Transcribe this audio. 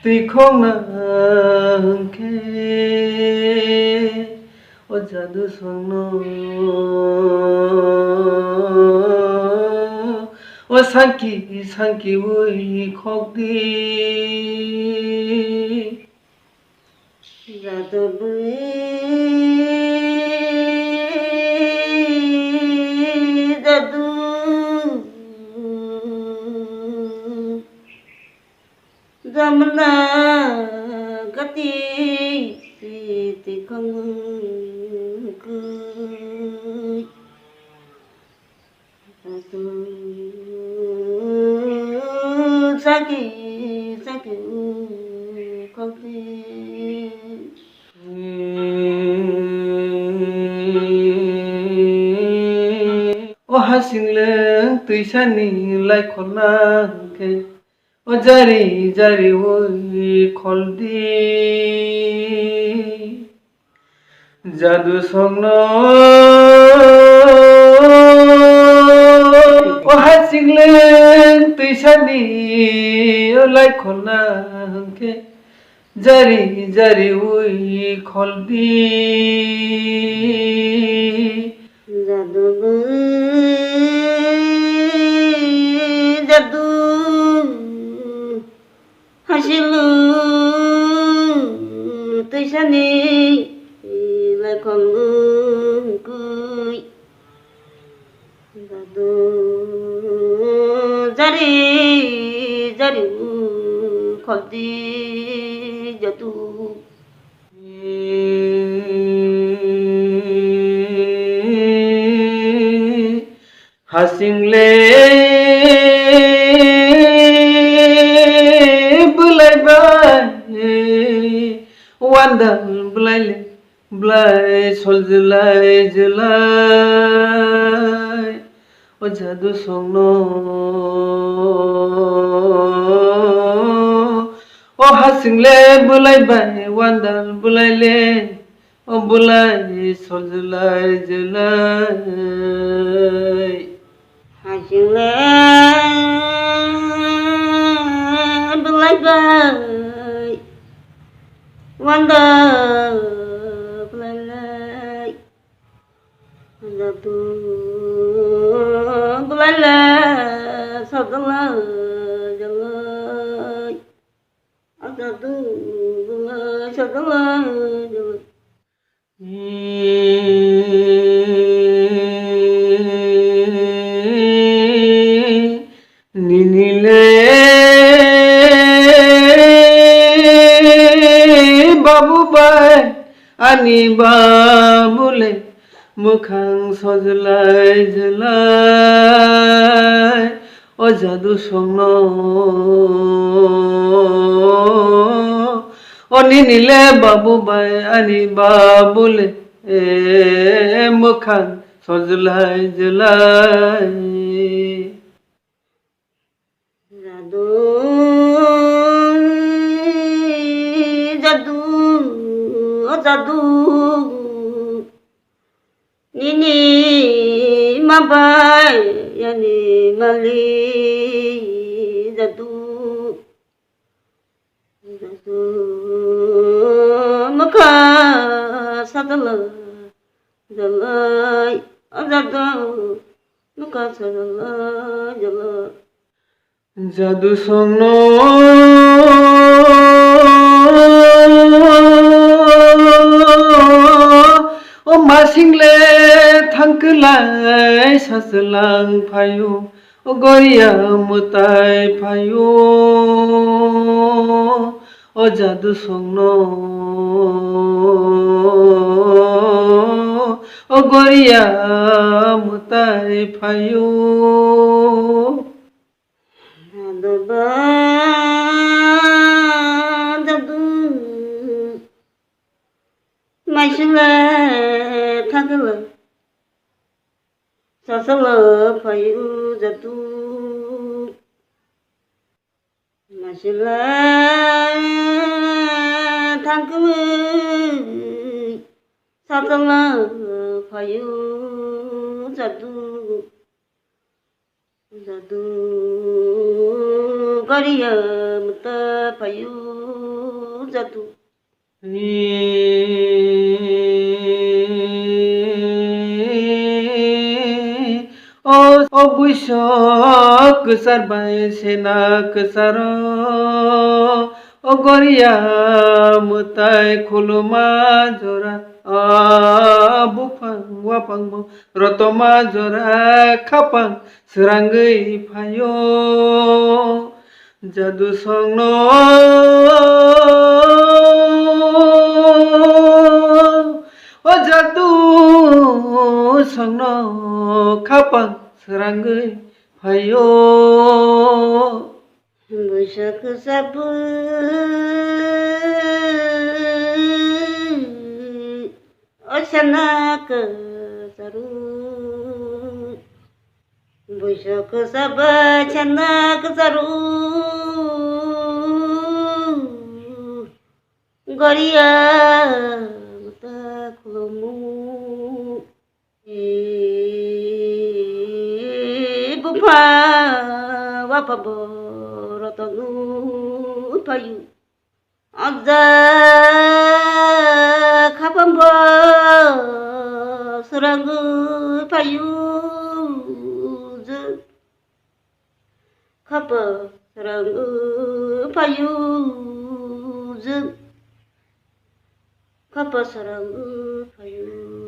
Tikong na ke o jadu songno o sanki ui khokdi jadu bui jadu jamna gati tikong ku jadu saki khokdi o hasingle tuisani lai khona ke o jari ui kholdi jadu songno o hasingle tuisani lai khona ke jari ui kholdi jadu jadu hasilu tuisani lakon kui jadu jari kholdi jadu hasingle bulai bai wandal bulaile bulai soljelai o jadu songno o hasingle bulai bai wandal bulaile o bulai soljelai jelai hasingle bulai bai wanda bulalai jadu bulalai sadala jalai jadu bulai sadala jalai ninile babu bai ani babule mukhang sojlai jelai o jadu songno o ninile babu bai ani babule mukhang sojlai jelai jadu nini mabai yani mali jadu maka sadala jalai jadu maka sadala jalai jadu songno o masingle thangklai saslang phayo o goria mutai phayo o jadu songno o goria mutai phayo jadu maisle thagla sasala phayu jadu maisle thagla sasala phayu jadu jadu गरिया मुता पयु jadu O bushok sarbai senak saro O goria mutai khuluma jora bupang wapang mo rotoma jora khapang serangai phayo jadu songno O jadu songno khapang serangai phayo Boisak sabu Osanak saru Boisak saba chanak saru Goria mata khulumu Bupa wapabo rotonu payu Aja kapamba seranggu payu Kapa seranggu payu Kapa seranggu payu